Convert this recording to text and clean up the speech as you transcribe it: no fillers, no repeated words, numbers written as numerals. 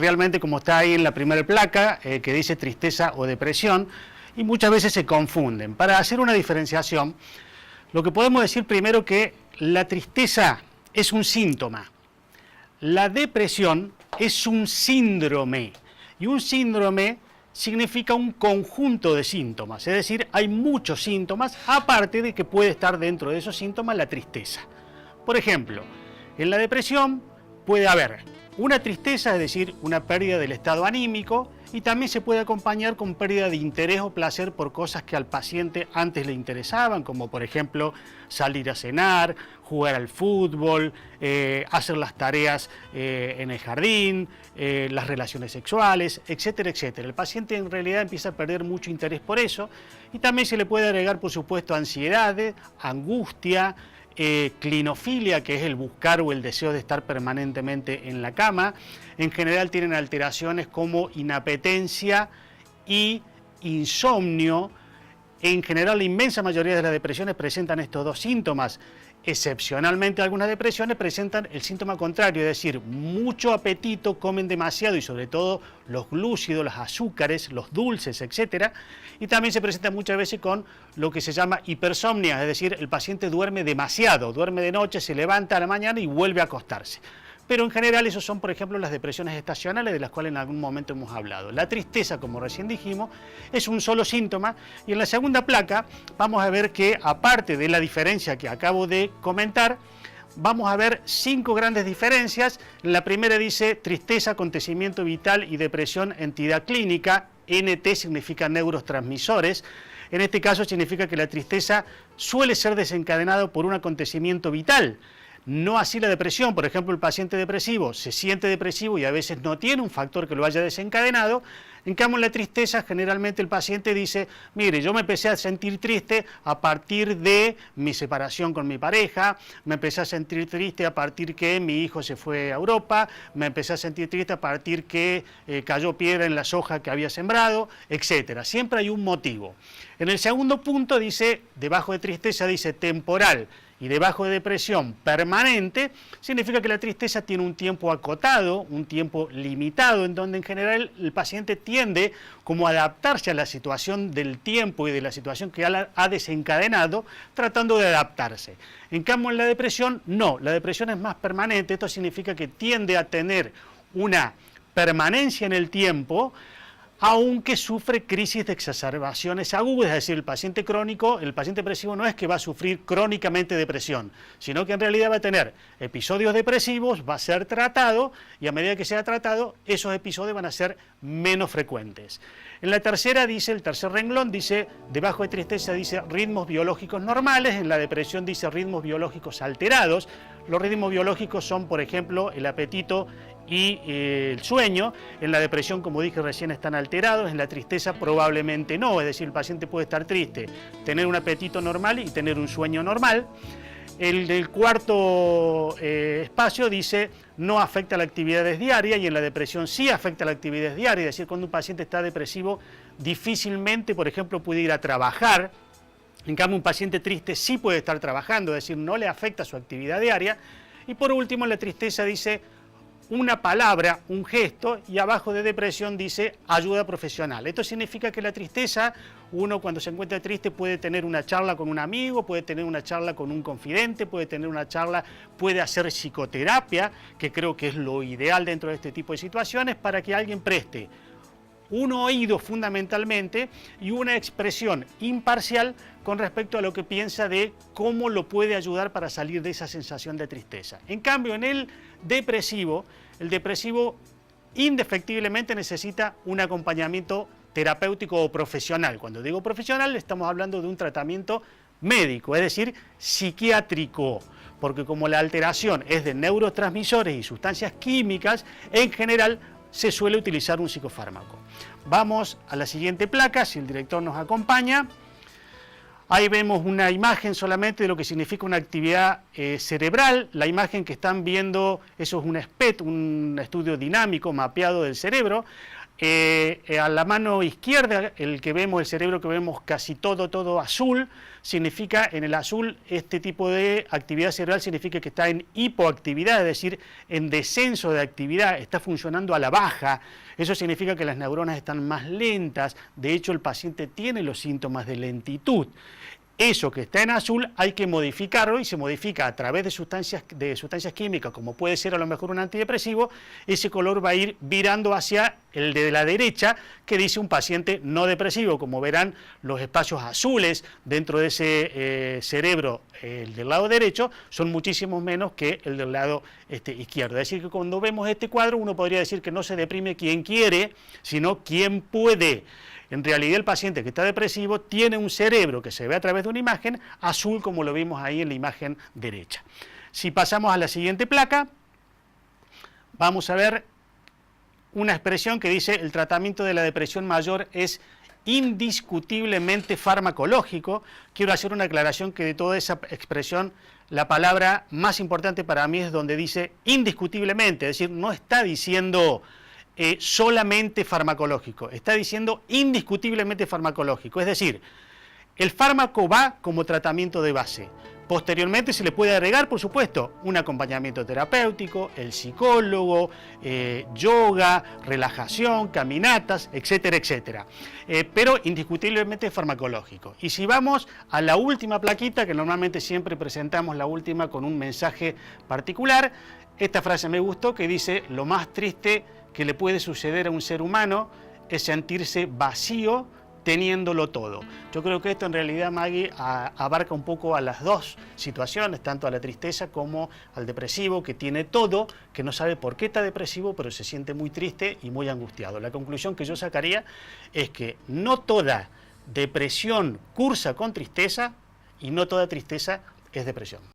realmente como está ahí en la primera placa, que dice tristeza o depresión, y muchas veces se confunden. Para hacer una diferenciación, lo que podemos decir primero que la tristeza es un síntoma, la depresión es un síndrome, y un síndrome significa un conjunto de síntomas, es decir, hay muchos síntomas, aparte de que puede estar dentro de esos síntomas la tristeza. Por ejemplo, en la depresión puede haber una tristeza, es decir, una pérdida del estado anímico, y también se puede acompañar con pérdida de interés o placer por cosas que al paciente antes le interesaban, como por ejemplo salir a cenar, jugar al fútbol, hacer las tareas en el jardín, las relaciones sexuales, etcétera, etcétera. El paciente en realidad empieza a perder mucho interés por eso, y también se le puede agregar, por supuesto, ansiedad, angustia, clinofilia, que es el buscar o el deseo de estar permanentemente en la cama. En general tienen alteraciones como inapetencia y insomnio. En general la inmensa mayoría de las depresiones presentan estos dos síntomas. Excepcionalmente algunas depresiones presentan el síntoma contrario, es decir, mucho apetito, comen demasiado y sobre todo los glúcidos, los azúcares, los dulces, etc. Y también se presenta muchas veces con lo que se llama hipersomnia, es decir, el paciente duerme demasiado, duerme de noche, se levanta a la mañana y vuelve a acostarse. Pero en general esos son, por ejemplo, las depresiones estacionales de las cuales en algún momento hemos hablado. La tristeza, como recién dijimos, es un solo síntoma, y en la segunda placa vamos a ver que, aparte de la diferencia que acabo de comentar, vamos a ver 5 grandes diferencias. La primera dice tristeza, acontecimiento vital y depresión, entidad clínica. NT significa neurotransmisores. En este caso significa que la tristeza suele ser desencadenada por un acontecimiento vital. No así la depresión. Por ejemplo, el paciente depresivo se siente depresivo y a veces no tiene un factor que lo haya desencadenado. En cambio, en la tristeza, generalmente el paciente dice, mire, yo me empecé a sentir triste a partir de mi separación con mi pareja, me empecé a sentir triste a partir que mi hijo se fue a Europa, me empecé a sentir triste a partir que cayó piedra en la soja que había sembrado, etc. Siempre hay un motivo. En el segundo punto dice, debajo de tristeza dice temporal, y debajo de depresión permanente, significa que la tristeza tiene un tiempo acotado, un tiempo limitado, en donde en general el paciente tiende como a adaptarse a la situación del tiempo y de la situación que ha desencadenado, tratando de adaptarse. En cambio, en la depresión, no, la depresión es más permanente. Esto significa que tiende a tener una permanencia en el tiempo, aunque sufre crisis de exacerbaciones agudas, es decir, el paciente crónico, el paciente depresivo no es que va a sufrir crónicamente depresión, sino que en realidad va a tener episodios depresivos, va a ser tratado, y a medida que sea tratado, esos episodios van a ser menos frecuentes. En la tercera dice, el tercer renglón dice, debajo de tristeza dice ritmos biológicos normales, en la depresión dice ritmos biológicos alterados. Los ritmos biológicos son, por ejemplo, el apetito y el sueño. En la depresión, como dije recién, están alterados, en la tristeza probablemente no, es decir, el paciente puede estar triste, tener un apetito normal y tener un sueño normal. El del cuarto espacio dice no afecta a la actividad diaria, y en la depresión sí afecta a la actividad diaria, es decir, cuando un paciente está depresivo difícilmente, por ejemplo, puede ir a trabajar. En cambio, un paciente triste sí puede estar trabajando, es decir, no le afecta su actividad diaria. Y por último, en la tristeza dice una palabra, un gesto, y abajo de depresión dice ayuda profesional. Esto significa que la tristeza, uno cuando se encuentra triste puede tener una charla con un amigo, puede tener una charla con un confidente, puede tener una charla, puede hacer psicoterapia, que creo que es lo ideal dentro de este tipo de situaciones, para que alguien preste un oído fundamentalmente y una expresión imparcial con respecto a lo que piensa de cómo lo puede ayudar para salir de esa sensación de tristeza. En cambio, en el depresivo indefectiblemente necesita un acompañamiento terapéutico o profesional. Cuando digo profesional, estamos hablando de un tratamiento médico, es decir, psiquiátrico, porque como la alteración es de neurotransmisores y sustancias químicas, en general se suele utilizar un psicofármaco. Vamos a la siguiente placa, si el director nos acompaña. Ahí vemos una imagen solamente de lo que significa una actividad cerebral. La imagen que están viendo, eso es un SPET, un estudio dinámico mapeado del cerebro. A la mano izquierda, el cerebro que vemos casi todo azul, significa, en el azul, este tipo de actividad cerebral significa que está en hipoactividad, es decir, en descenso de actividad, está funcionando a la baja. Eso significa que las neuronas están más lentas, de hecho el paciente tiene los síntomas de lentitud. Eso que está en azul hay que modificarlo y se modifica a través de sustancias químicas, como puede ser a lo mejor un antidepresivo. Ese color va a ir virando hacia el de la derecha, que dice un paciente no depresivo. Como verán, los espacios azules dentro de ese cerebro, el del lado derecho, son muchísimo menos que el del lado izquierdo. Es decir, que cuando vemos este cuadro, uno podría decir que no se deprime quien quiere, sino quien puede. En realidad el paciente que está depresivo tiene un cerebro que se ve a través de una imagen azul, como lo vimos ahí en la imagen derecha. Si pasamos a la siguiente placa, vamos a ver una expresión que dice: el tratamiento de la depresión mayor es indiscutiblemente farmacológico. Quiero hacer una aclaración que de toda esa expresión, la palabra más importante para mí es donde dice indiscutiblemente, es decir, no está diciendo solamente farmacológico, está diciendo indiscutiblemente farmacológico, es decir, el fármaco va como tratamiento de base. Posteriormente se le puede agregar, por supuesto, un acompañamiento terapéutico, el psicólogo, yoga, relajación, caminatas, etcétera, etcétera. Pero indiscutiblemente farmacológico. Y si vamos a la última plaquita, que normalmente siempre presentamos la última con un mensaje particular, esta frase me gustó, que dice: lo más triste que le puede suceder a un ser humano es sentirse vacío teniéndolo todo. Yo creo que esto en realidad, Maggie, abarca un poco a las dos situaciones, tanto a la tristeza como al depresivo, que tiene todo, que no sabe por qué está depresivo, pero se siente muy triste y muy angustiado. La conclusión que yo sacaría es que no toda depresión cursa con tristeza y no toda tristeza es depresión.